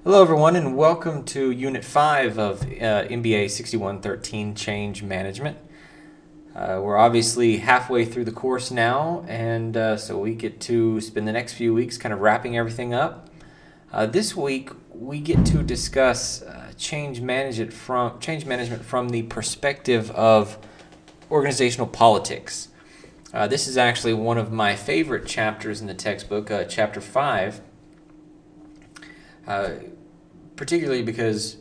Hello, everyone, and welcome to Unit 5 of MBA 6113 Change Management. We're obviously halfway through the course now, and so we get to spend the next few weeks kind of wrapping everything up. This week, we get to discuss change management from the perspective of organizational politics. This is actually one of my favorite chapters in the textbook, Chapter 5. Particularly because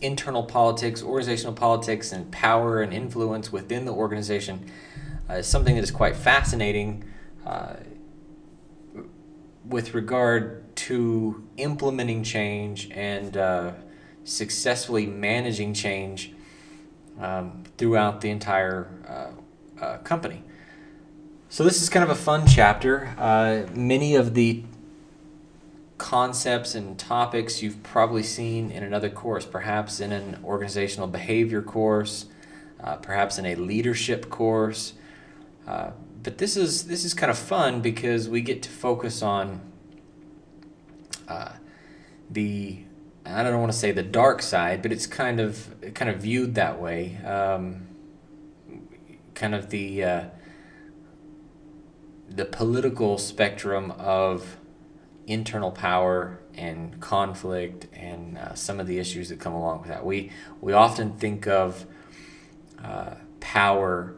internal politics, organizational politics, and power and influence within the organization is something that is quite fascinating with regard to implementing change and successfully managing change throughout the entire company. So this is kind of a fun chapter. Many of the concepts and topics you've probably seen in another course, perhaps in an organizational behavior course, perhaps in a leadership course. But this is kind of fun because we get to focus on the, I don't want to say the dark side, but it's kind of viewed that way. Kind of the political spectrum of internal power and conflict and some of the issues that come along with that. We often think of power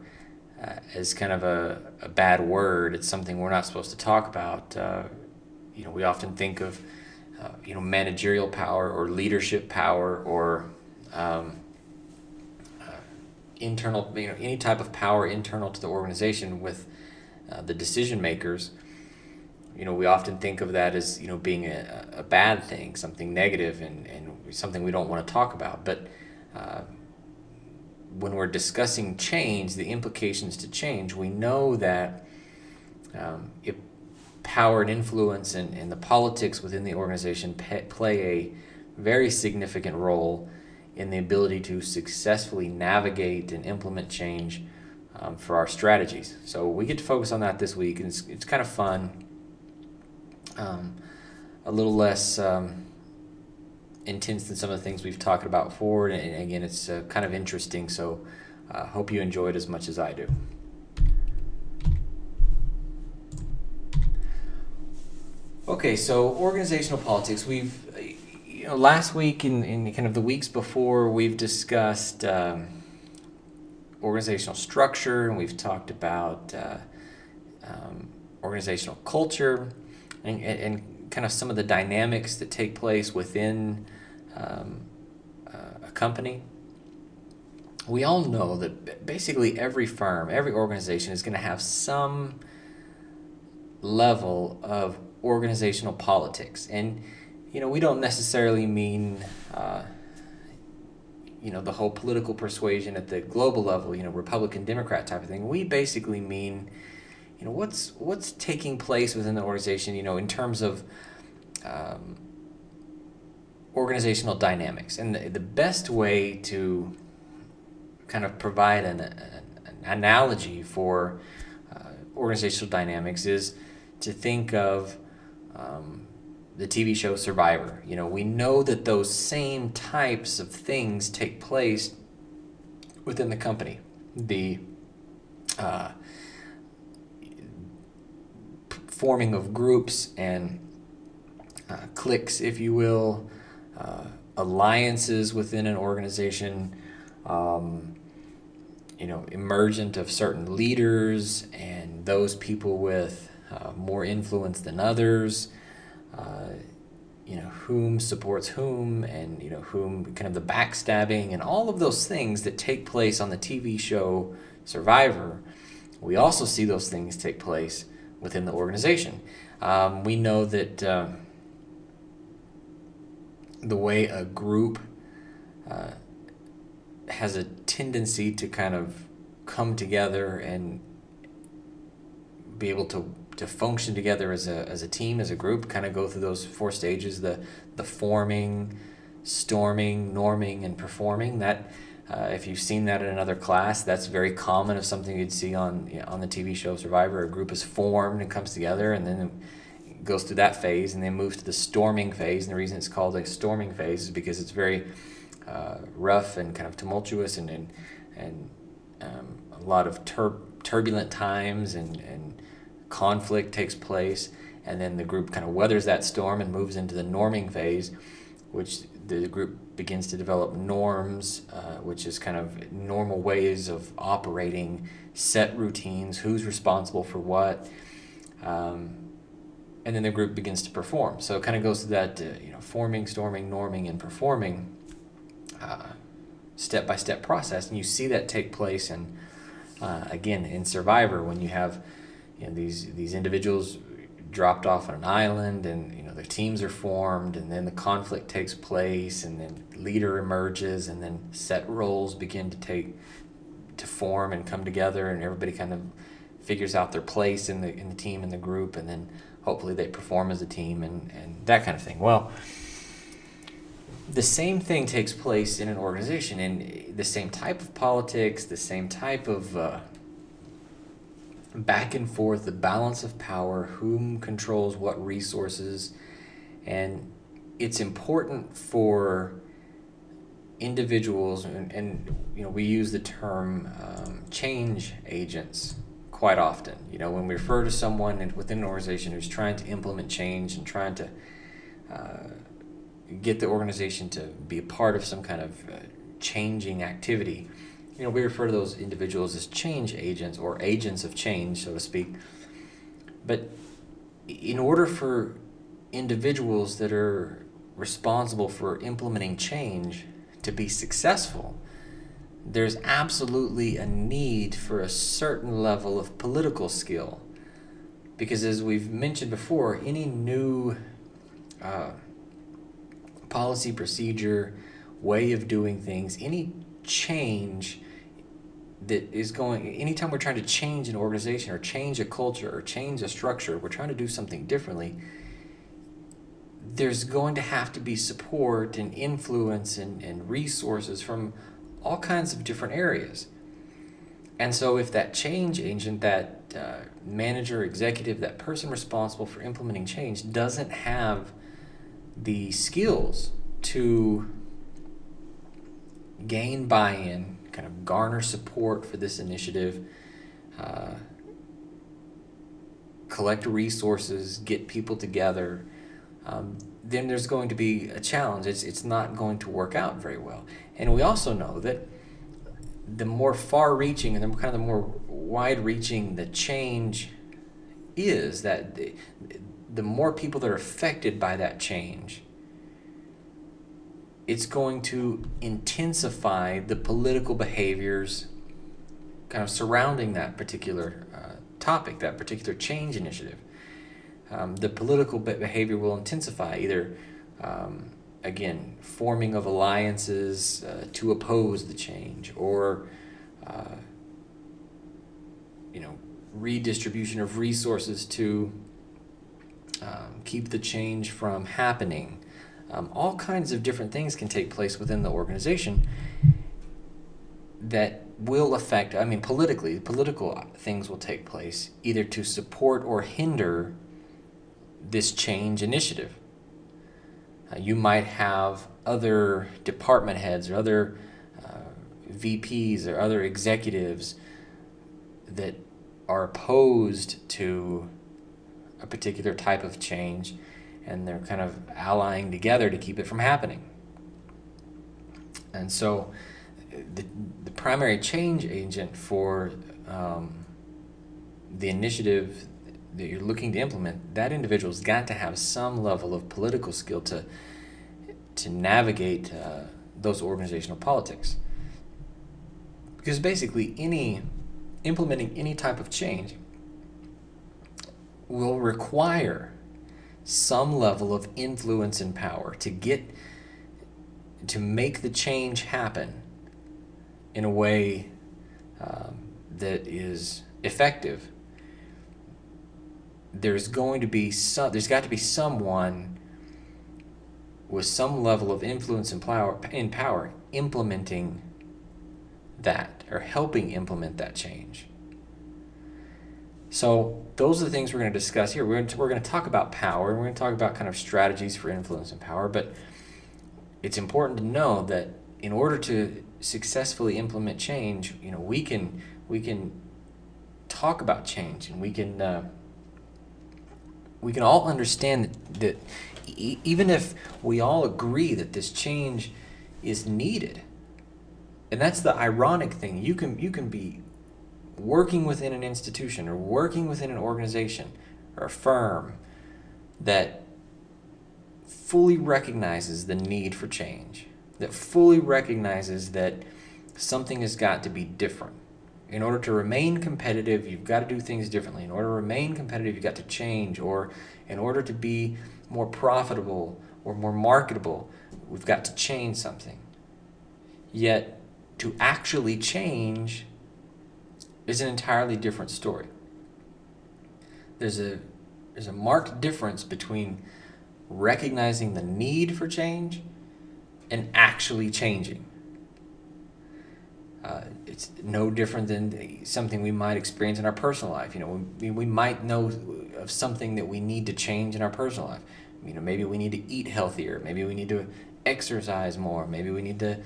as kind of a bad word. It's something we're not supposed to talk about. We often think of managerial power or leadership power or internal, any type of power internal to the organization with the decision makers. We often think of that as being a bad thing, something negative, and something we don't want to talk about. But when we're discussing change, the implications to change, we know that if power and influence and the politics within the organization play a very significant role in the ability to successfully navigate and implement change for our strategies. So we get to focus on that this week, and it's kind of fun. A little less intense than some of the things we've talked about before, and again, it's kind of interesting, so hope you enjoy it as much as I do. Okay, so organizational politics. We've, last week and kind of the weeks before, we've discussed organizational structure, and we've talked about organizational culture, and kind of some of the dynamics that take place within a company. We all know that basically every firm, every organization is going to have some level of organizational politics. And, we don't necessarily mean, the whole political persuasion at the global level, Republican, Democrat type of thing. We basically mean what's taking place within the organization, in terms of organizational dynamics. And the best way to kind of provide an analogy for organizational dynamics is to think of the TV show Survivor. We know that those same types of things take place within the company. The forming of groups and cliques, if you will, alliances within an organization, emergent of certain leaders and those people with more influence than others, whom supports whom, and whom, kind of the backstabbing and all of those things that take place on the TV show Survivor. We also see those things take place within the organization. We know that the way a group has a tendency to kind of come together and be able to function together as a team, as a group, kind of go through those four stages: the forming, storming, norming, and performing. That if you've seen that in another class, that's very common of something you'd see on the TV show Survivor. A group is formed and comes together, and then goes through that phase and then moves to the storming phase. And the reason it's called a storming phase is because it's very rough and kind of tumultuous, and a lot of turbulent times, and conflict takes place. And then the group kind of weathers that storm and moves into the norming phase, which the group begins to develop norms, which is kind of normal ways of operating, set routines, who's responsible for what. And then the group begins to perform. So it kind of goes through that, forming, storming, norming, and performing step-by-step process. And you see that take place again, in Survivor, when you have these individuals dropped off on an island, and their teams are formed, and then the conflict takes place, and then leader emerges, and then set roles begin to form and come together, and everybody kind of figures out their place in the team, in the group, and then hopefully they perform as a team, and that kind of thing. Well, the same thing takes place in an organization, and the same type of politics, the same type of back and forth, the balance of power, whom controls what resources. And it's important for individuals, and we use the term change agents quite often. When we refer to someone within an organization who's trying to implement change and trying to get the organization to be a part of some kind of changing activity, we refer to those individuals as change agents, or agents of change, so to speak. But in order for individuals that are responsible for implementing change to be successful, there's absolutely a need for a certain level of political skill. Because as we've mentioned before, any new policy, procedure, way of doing things, any change that is going, anytime we're trying to change an organization or change a culture or change a structure, we're trying to do something differently, there's going to have to be support and influence and resources from all kinds of different areas. And so if that change agent, that manager, executive, that person responsible for implementing change doesn't have the skills to gain buy-in, kind of garner support for this initiative, collect resources, get people together, then there's going to be a challenge. It's not going to work out very well. And we also know that the more far-reaching and the more wide-reaching the change is, that the more people that are affected by that change, it's going to intensify the political behaviors kind of surrounding that particular topic, that particular change initiative. The political behavior will intensify, either, again, forming of alliances to oppose the change, or redistribution of resources to keep the change from happening. All kinds of different things can take place within the organization that will affect, politically, political things will take place either to support or hinder this change initiative. You might have other department heads or other VPs or other executives that are opposed to a particular type of change, and they're kind of allying together to keep it from happening. And so the primary change agent for the initiative that you're looking to implement, that individual's got to have some level of political skill to navigate those organizational politics. Because basically implementing any type of change will require some level of influence and power to make the change happen in a way that is effective. There's got to be someone with some level of influence and power implementing that, or helping implement that change. So those are the things we're going to discuss here. We're going to talk about power, and we're going to talk about kind of strategies for influence and power. But it's important to know that in order to successfully implement change, we can talk about change, and we can all understand that even if we all agree that this change is needed, and that's the ironic thing, you can be working within an institution or working within an organization or a firm that fully recognizes the need for change, that fully recognizes that something has got to be different. In order to remain competitive, you've got to do things differently. In order to remain competitive, you've got to change. Or in order to be more profitable or more marketable, we've got to change something. Yet, to actually change is an entirely different story. There's a marked difference between recognizing the need for change and actually changing. It's no different than something we might experience in our personal life. We might know of something that we need to change in our personal life. Maybe we need to eat healthier. Maybe we need to exercise more. Maybe we need to,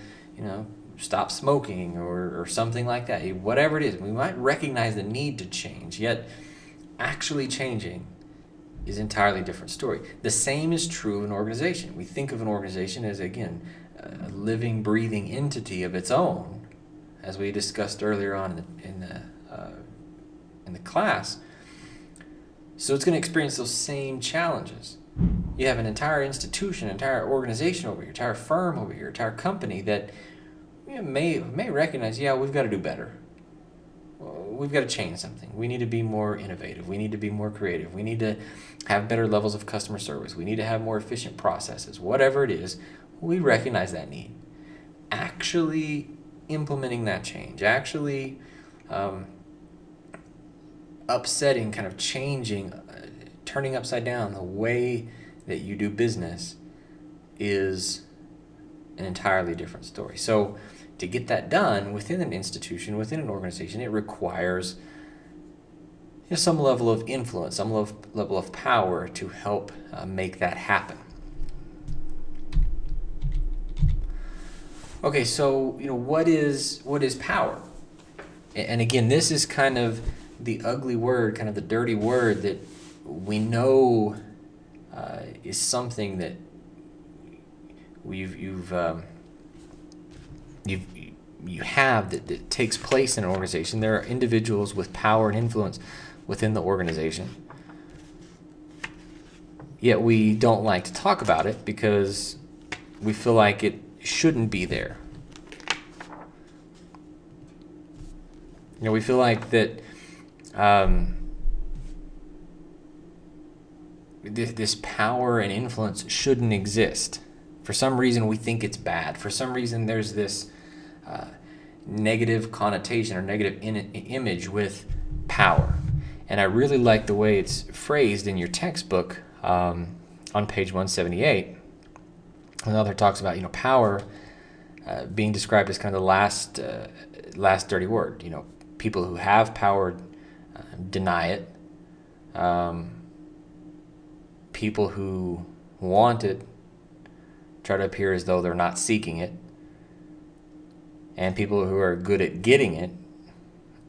stop smoking or something like that. Whatever it is, we might recognize the need to change, yet actually changing is an entirely different story. The same is true of an organization. We think of an organization as, again, a living, breathing entity of its own, as we discussed earlier on in the class. So it's going to experience those same challenges. You have an entire institution, entire organization over here, entire firm over here, entire company that may recognize, we've got to do better. We've got to change something. We need to be more innovative. We need to be more creative. We need to have better levels of customer service. We need to have more efficient processes. Whatever it is, we recognize that need. Actually implementing that change, actually upsetting, kind of changing, turning upside down the way that you do business is an entirely different story. So to get that done within an institution, within an organization, it requires some level of influence, some level of power to help make that happen. Okay, so what is power? And again, this is kind of the ugly word, kind of the dirty word that we know is something that you have that takes place in an organization. There are individuals with power and influence within the organization. Yet we don't like to talk about it because we feel like it shouldn't be there. We feel like that this power and influence shouldn't exist. For some reason, we think it's bad. For some reason, there's this negative connotation or negative image with power. And I really like the way it's phrased in your textbook on page 178. Another talks about power being described as kind of the last dirty word. People who have power deny it. People who want it try to appear as though they're not seeking it. And people who are good at getting it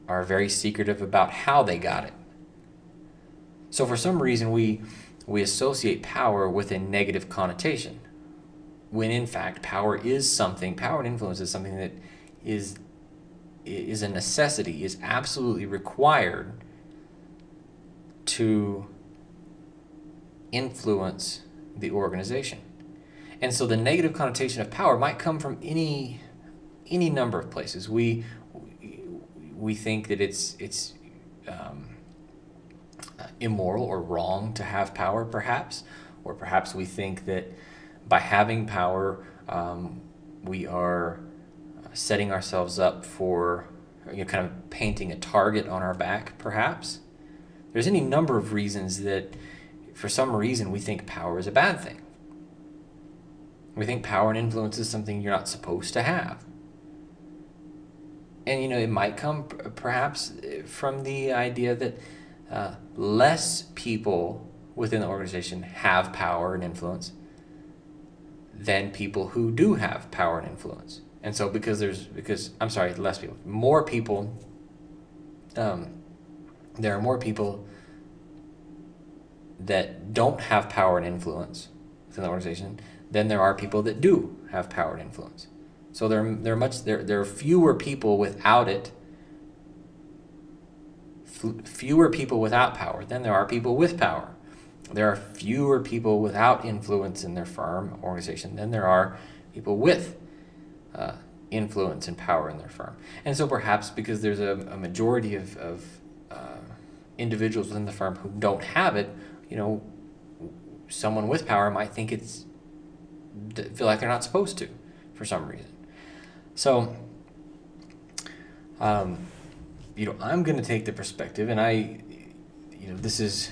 are very secretive about how they got it. So for some reason, we associate power with a negative connotation, when in fact power and influence is something that is a necessity, is absolutely required to influence the organization. And so the negative connotation of power might come from any number of places. We think that it's immoral or wrong to have power, perhaps, or perhaps we think that by having power, we are setting ourselves up for kind of painting a target on our back, perhaps. There's any number of reasons that, for some reason, we think power is a bad thing. We think power and influence is something you're not supposed to have. And, it might come perhaps from the idea that less people within the organization have power and influence than people who do have power and influence. And so less people, more people, there are more people that don't have power and influence within the organization than there are people that do have power and influence. So there are fewer people without it, fewer people without power than there are people with power. There are fewer people without influence in their firm organization than there are people with influence and power in their firm. And so perhaps because there's a majority of individuals within the firm who don't have it, someone with power might think feel like they're not supposed to for some reason. So, I'm going to take the perspective, and this is,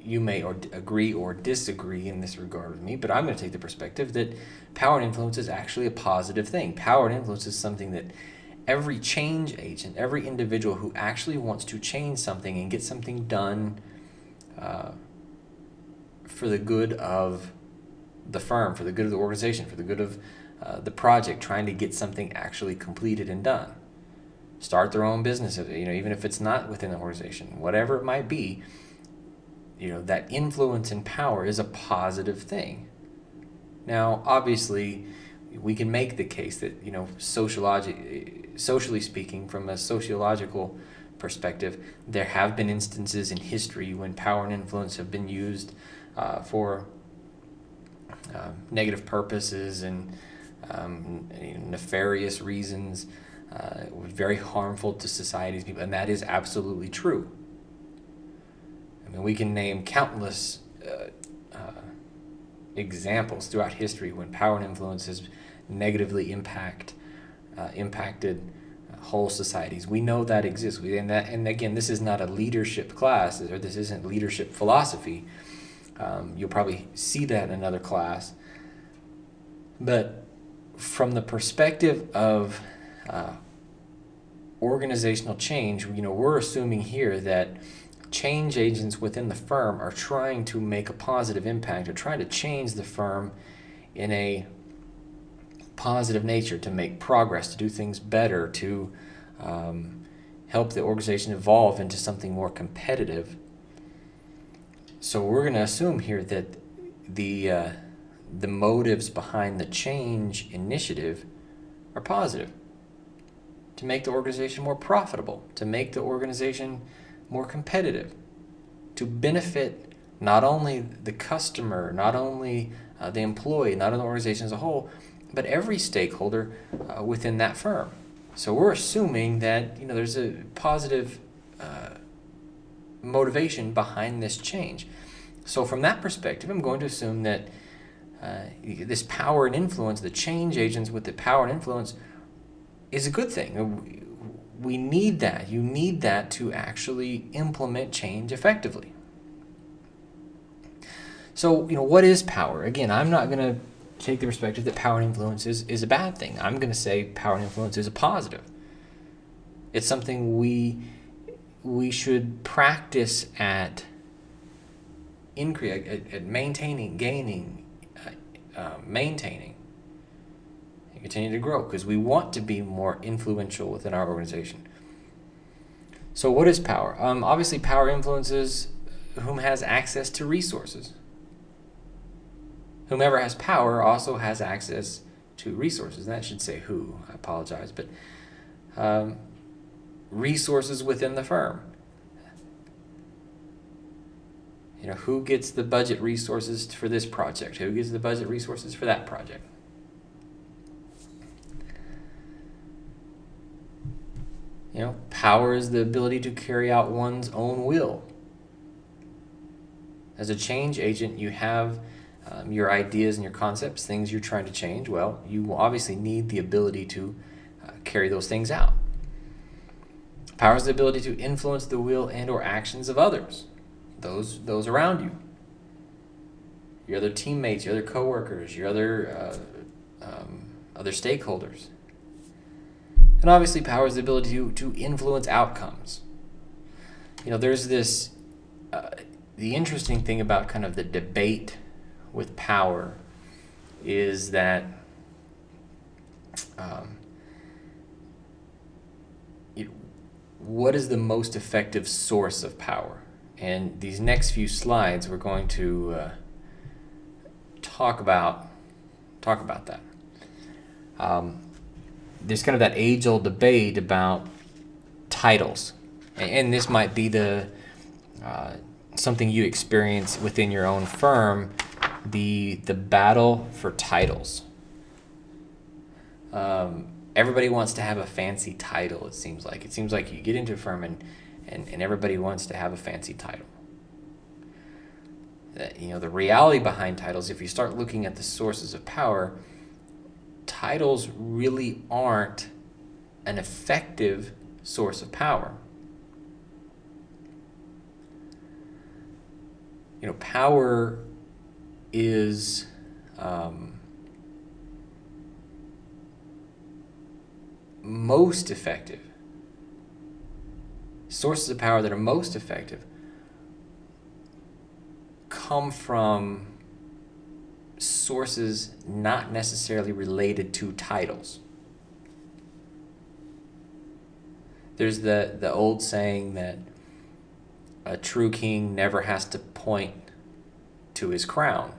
you may agree or disagree in this regard with me, but I'm going to take the perspective that power and influence is actually a positive thing. Power and influence is something that every change agent, every individual who actually wants to change something and get something done for the good of the firm, for the good of the organization, for the good of the project, trying to get something actually completed and done. Start their own business, even if it's not within the organization, whatever it might be, that influence and power is a positive thing. Now, obviously, we can make the case that, socially speaking, from a sociological perspective, there have been instances in history when power and influence have been used for negative purposes and nefarious reasons, very harmful to society's people, and that is absolutely true. I mean, we can name countless examples throughout history when power and influence has negatively impacted whole societies. We know that exists. And again, this is not a leadership class, or this isn't leadership philosophy. You'll probably see that in another class. But from the perspective of organizational change, we're assuming here that change agents within the firm are trying to make a positive impact, or trying to change the firm in a positive nature, to make progress, to do things better, to help the organization evolve into something more competitive. So we're going to assume here that the motives behind the change initiative are positive, to make the organization more profitable, to make the organization more competitive, to benefit not only the customer, not only the employee, not only the organization as a whole, but every stakeholder within that firm. So we're assuming that there's a positive motivation behind this change. So from that perspective, I'm going to assume that this power and influence, the change agents with the power and influence, is a good thing. We need that. You need that to actually implement change effectively. So, what is power? Again, I'm not going to take the perspective that power and influence is a bad thing. I'm going to say power and influence is a positive. It's something we should practice at maintaining, gaining, maintaining, and continue to grow, because we want to be more influential within our organization. So what is power? Obviously, power influences whom has access to resources. Whomever has power also has access to resources. And that should say who. I apologize. But resources within the firm. Who gets the budget resources for this project? Who gets the budget resources for that project? Power is the ability to carry out one's own will. As a change agent, you have your ideas and your concepts, things you're trying to change. Well, you obviously need the ability to carry those things out. Power is the ability to influence the will and or actions of others, those around you, your other teammates, your other coworkers, your other stakeholders. And obviously, power is the ability to influence outcomes. There's this, the interesting thing about kind of the debate with power is that um, what is the most effective source of power? And these next few slides, we're going to talk about that. There's kind of that age-old debate about titles, and this might be the something you experience within your own firm, the battle for titles. Everybody wants to have a fancy title. It seems like you get into a firm and everybody wants to have a fancy title. The reality behind titles, if you start looking at the sources of power, titles really aren't an effective source of power. Power is most effective. Sources of power that are most effective come from sources not necessarily related to titles. There's the old saying that a true king never has to point to his crown.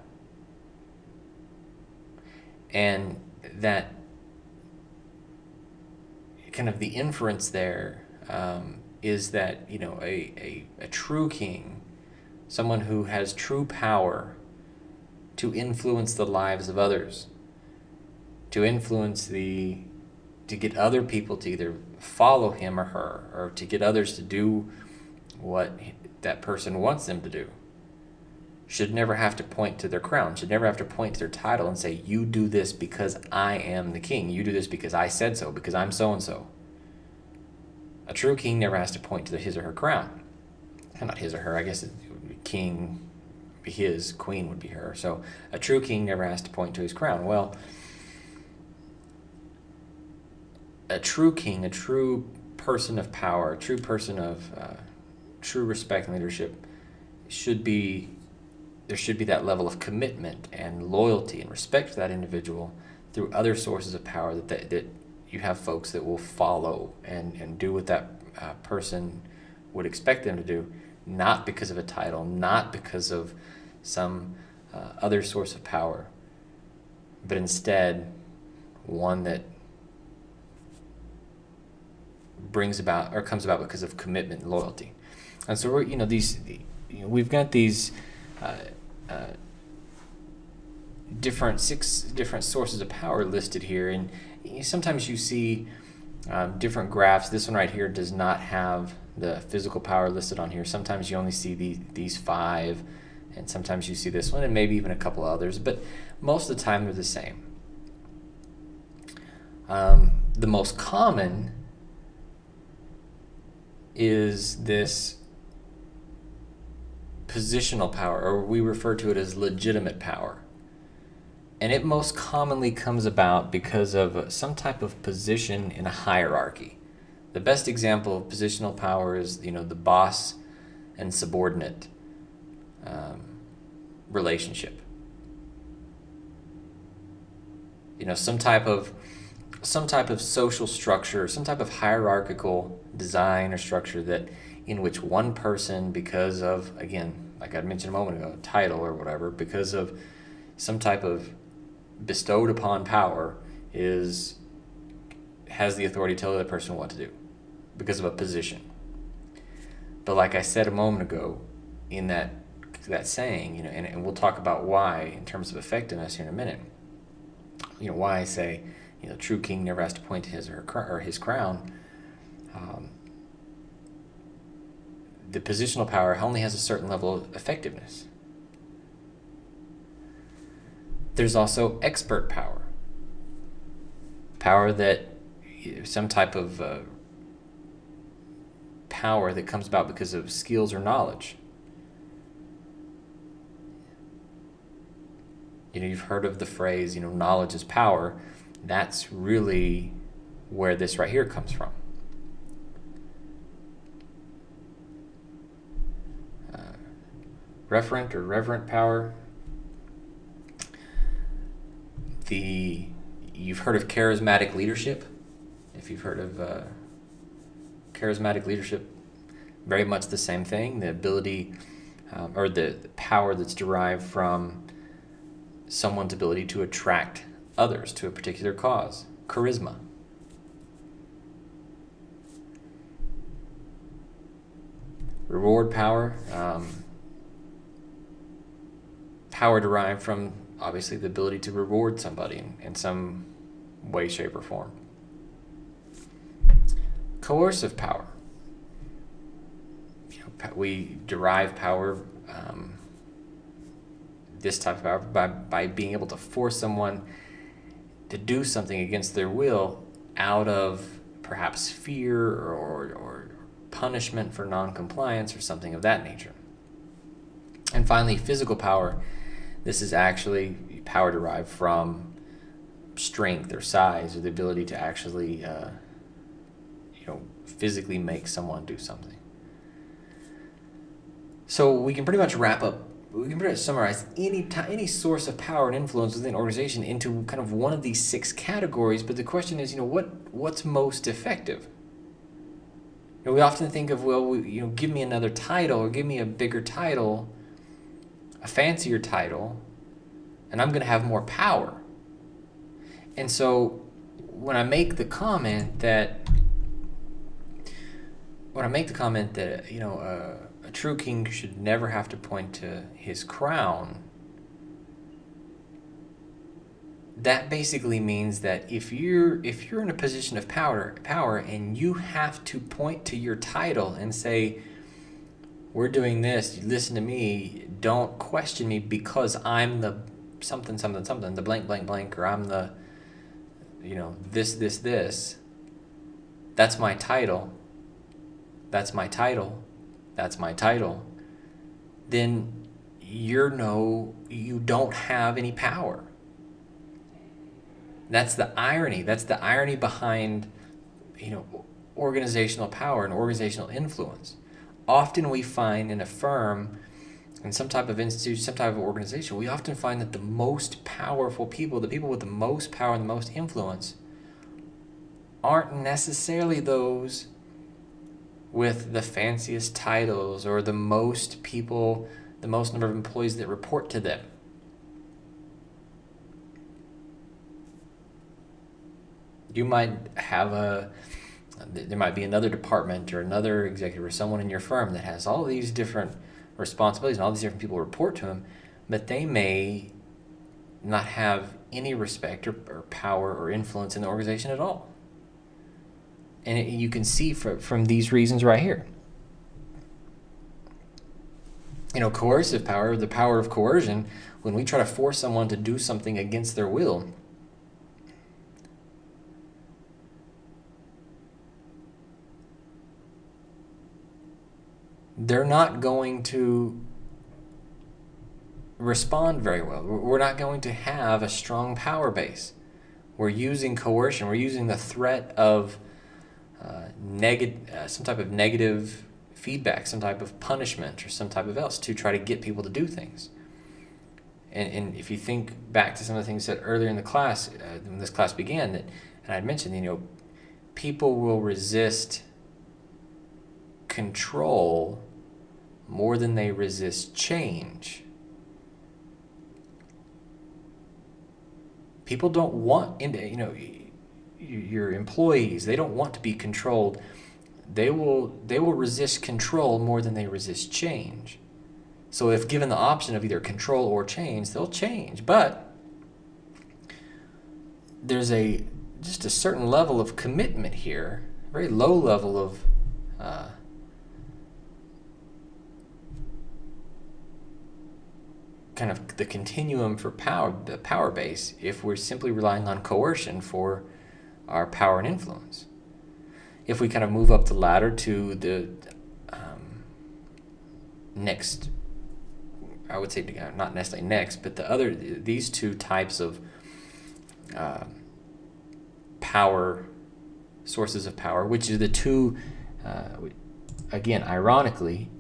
And that kind of the inference there is that a true king, someone who has true power to influence the lives of others, to get other people to either follow him or her, or to get others to do what that person wants them to do, should never have to point to their crown, should never have to point to their title and say, you do this because I am the king, you do this because I said so, because I'm so-and-so. A true king never has to point to his or her crown. Not his or her, I guess king would be his, queen would be her. So a true king never has to point to his crown. Well, a true king, a true person of power, a true person of true respect and leadership there should be that level of commitment and loyalty and respect for that individual through other sources of power that you have folks that will follow and do what that person would expect them to do, not because of a title, not because of some other source of power, but instead one that brings about or comes about because of commitment and loyalty. And so we've got these six different sources of power listed here, and sometimes you see different graphs. This one right here does not have the physical power listed on here. Sometimes you only see these five, and sometimes you see this one and maybe even a couple others, but most of the time they're the same. The most common is this positional power, or we refer to it as legitimate power. And it most commonly comes about because of some type of position in a hierarchy. The best example of positional power is, the boss and subordinate relationship. Some type of social structure, some type of hierarchical design or structure that in which one person, because of, again, like I mentioned a moment ago, title or whatever, because of some type of bestowed upon power, has the authority to tell the other person what to do because of a position. But like I said a moment ago, in that saying, and we'll talk about why in terms of effectiveness here in a minute. Why I say, true king never has to point to his or his crown. The positional power only has a certain level of effectiveness. There's also expert power. Power that, some type of power that comes about because of skills or knowledge. You've heard of the phrase, knowledge is power. That's really where this right here comes from. referent or reverent power. You've heard of charismatic leadership. If you've heard of charismatic leadership, very much the same thing. The ability or the power that's derived from someone's ability to attract others to a particular cause. Charisma. Reward power. Power derived from, obviously, the ability to reward somebody in some way, shape, or form. Coercive power. We derive power, this type of power, by being able to force someone to do something against their will out of perhaps fear or punishment for non-compliance or something of that nature. And finally, physical power. This is actually power derived from strength or size, or the ability to actually physically make someone do something. So we can pretty much summarize any source of power and influence within an organization into kind of one of these 6 categories. But the question is, what's most effective? We often think of, give me another title, or give me a bigger title, a fancier title, and I'm going to have more power. And so when I make the comment that a true king should never have to point to his crown, that basically means that if you're in a position of power and you have to point to your title and say, we're doing this, listen to me, don't question me because I'm the something, the blank, blank, blank, or I'm the, this, that's my title, then you don't have any power. That's the irony. That's the irony behind, organizational power and organizational influence. Often we find in a firm, in some type of institution, some type of organization, we often find that the most powerful people, the people with the most power and the most influence, aren't necessarily those with the fanciest titles or the most people, the most number of employees that report to them. You might have there might be another department or another executive or someone in your firm that has all these different responsibilities and all these different people report to them, but they may not have any respect or power or influence in the organization at all. And you can see from these reasons right here. Coercive power, the power of coercion, when we try to force someone to do something against their will, they're not going to respond very well. We're not going to have a strong power base. We're using coercion. We're using the threat of some type of negative feedback, some type of punishment, or some type of else to try to get people to do things. And if you think back to some of the things said earlier in the class, when this class began, and I'd mentioned, people will resist control more than they resist change. People don't want, your employees, they don't want to be controlled. They will resist control more than they resist change. So if given the option of either control or change, they'll change. But there's just a certain level of commitment here, a very low level of kind of the continuum for power, the power base, if we're simply relying on coercion for our power and influence. If we kind of move up the ladder to the next, I would say not necessarily next, but these 2 types of power, sources of power, which are the 2, again, ironically,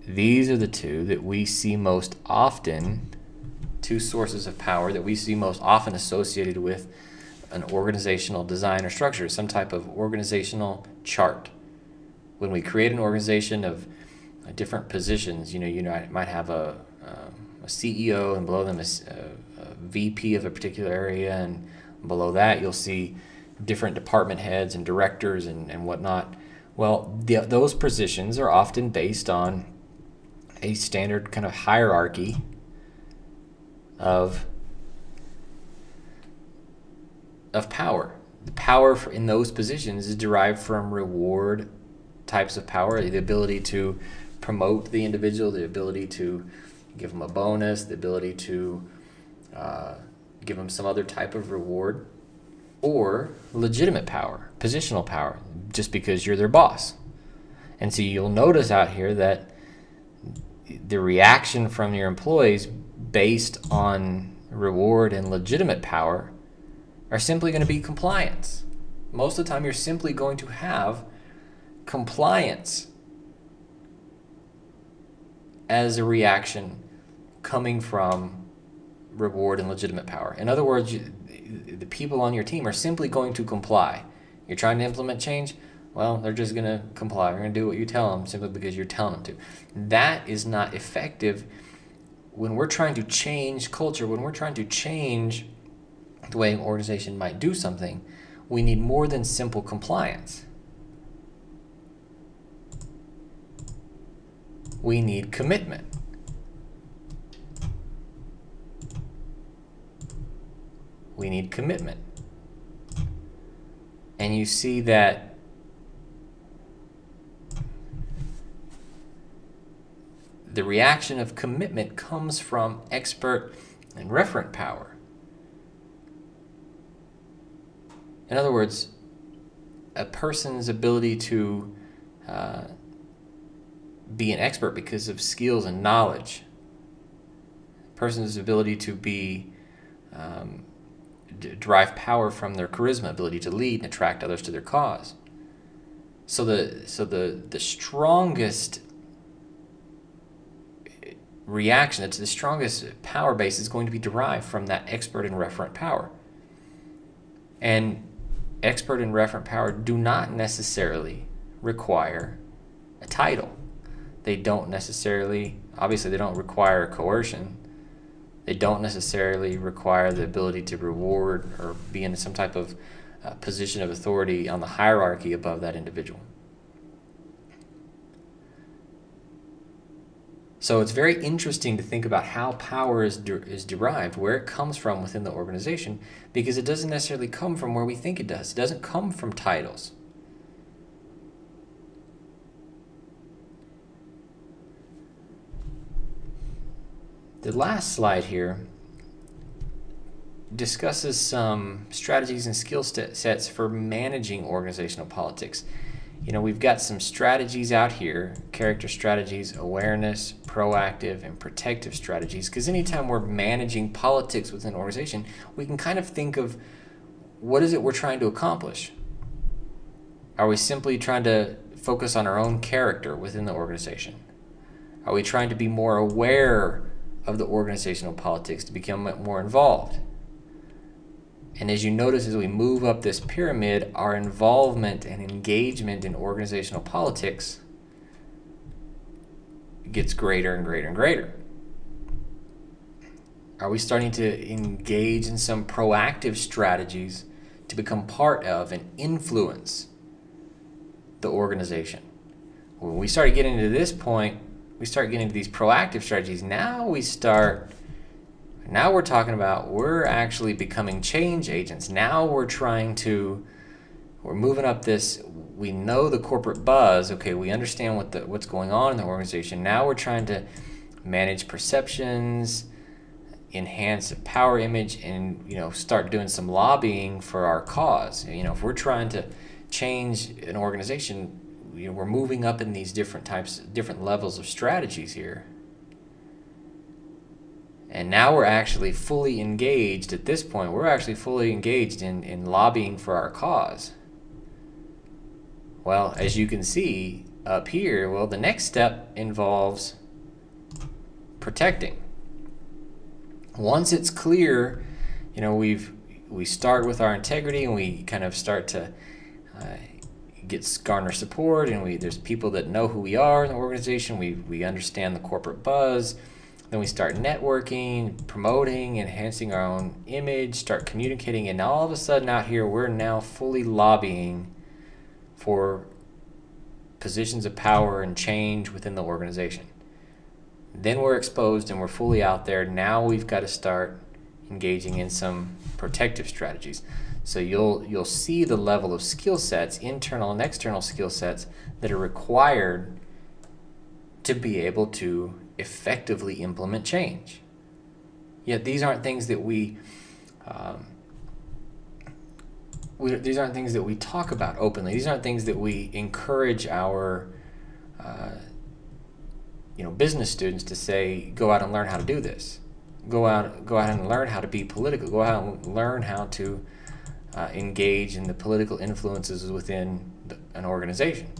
these are the two that we see most often, two sources of power that we see most often associated with an organizational design or structure, some type of organizational chart. When we create an organization of different positions, you might have a CEO, and below them is a VP of a particular area, and below that you'll see different department heads and directors and whatnot. Well, those positions are often based on a standard kind of hierarchy of power. The power in those positions is derived from reward types of power, the ability to promote the individual, the ability to give them a bonus, the ability to give them some other type of reward, or legitimate power, positional power, just because you're their boss. And so you'll notice out here that the reaction from your employees based on reward and legitimate power are simply going to be compliance. Most of the time you're simply going to have compliance as a reaction coming from reward and legitimate power. In other words, the people on your team are simply going to comply. You're trying to implement change, well, they're just going to comply. They're going to do what you tell them simply because you're telling them to. That is not effective when we're trying to change culture, when we're trying to change the way an organization might do something. We need more than simple compliance. We need commitment. We need commitment. And you see that the reaction of commitment comes from expert and referent power. In other words, a person's ability to be an expert because of skills and knowledge. A person's ability to be derive power from their charisma, ability to lead and attract others to their cause. So the strongest reaction, it's the strongest power base, is going to be derived from that expert and referent power. And expert and referent power do not necessarily require a title. They don't necessarily, obviously they don't require coercion. They don't necessarily require the ability to reward or be in some type of position of authority on the hierarchy above that individual. So it's very interesting to think about how power is derived, where it comes from within the organization, because it doesn't necessarily come from where we think it does. It doesn't come from titles. The last slide here discusses some strategies and skill sets for managing organizational politics. We've got some strategies out here: character strategies, awareness, proactive, and protective strategies. Because anytime we're managing politics within an organization, we can kind of think of what is it we're trying to accomplish. Are we simply trying to focus on our own character within the organization? Are we trying to be more aware of the organizational politics to become more involved? And as you notice, as we move up this pyramid, our involvement and engagement in organizational politics gets greater and greater and greater. Are we starting to engage in some proactive strategies to become part of and influence the organization? When we start getting to this point, we start getting into these proactive strategies. Now we're talking about we're actually becoming change agents. Now we're moving up this. We know the corporate buzz. Okay, we understand what's going on in the organization. Now we're trying to manage perceptions, enhance a power image, and start doing some lobbying for our cause. If we're trying to change an organization, we're moving up in these different levels of strategies here. And now we're actually fully engaged at this point. We're actually fully engaged in lobbying for our cause. Well, as you can see, up here? Well, the next step involves protecting. Once it's clear, we start with our integrity, and we kind of start to garner support, and there's people that know who we are in the organization. We understand the corporate buzz. Then we start networking, promoting, enhancing our own image, start communicating, and all of a sudden out here we're now fully lobbying for positions of power and change within the organization. Then we're exposed and we're fully out there. Now we've got to start engaging in some protective strategies. So you'll see the level of skill sets, internal and external skill sets, that are required to be able to effectively implement change. Yet these aren't things that we talk about openly. These aren't things that we encourage our business students to say, go out and learn how to do this. Go out and learn how to be political. Go out and learn how to engage in the political influences within an organization.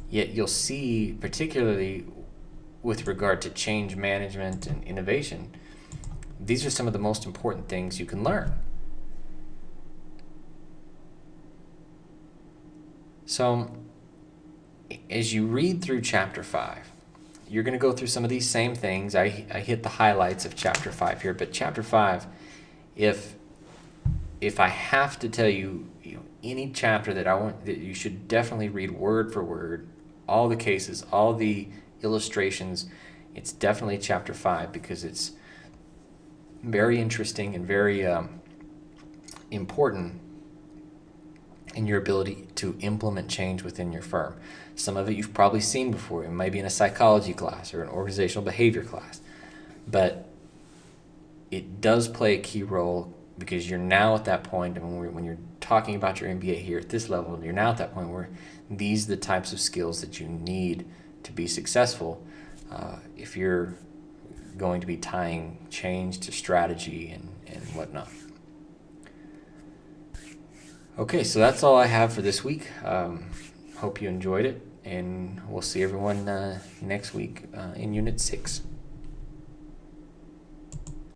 Yet you'll see, particularly with regard to change management and innovation, these are some of the most important things you can learn. So as you read through Chapter 5, you're going to go through some of these same things. I hit the highlights of Chapter 5 here, but Chapter 5, if I have to tell you, any chapter that you should definitely read word for word, all the cases, all the illustrations, it's definitely Chapter 5, because it's very interesting and very important in your ability to implement change within your firm. Some of it you've probably seen before. It might be in a psychology class or an organizational behavior class, but it does play a key role, because you're now at that point, and when you're talking about your MBA here at this level, you're now at that point where these are the types of skills that you need to be successful if you're going to be tying change to strategy and whatnot. Okay, so that's all I have for this week. Hope you enjoyed it, and we'll see everyone next week in Unit 6.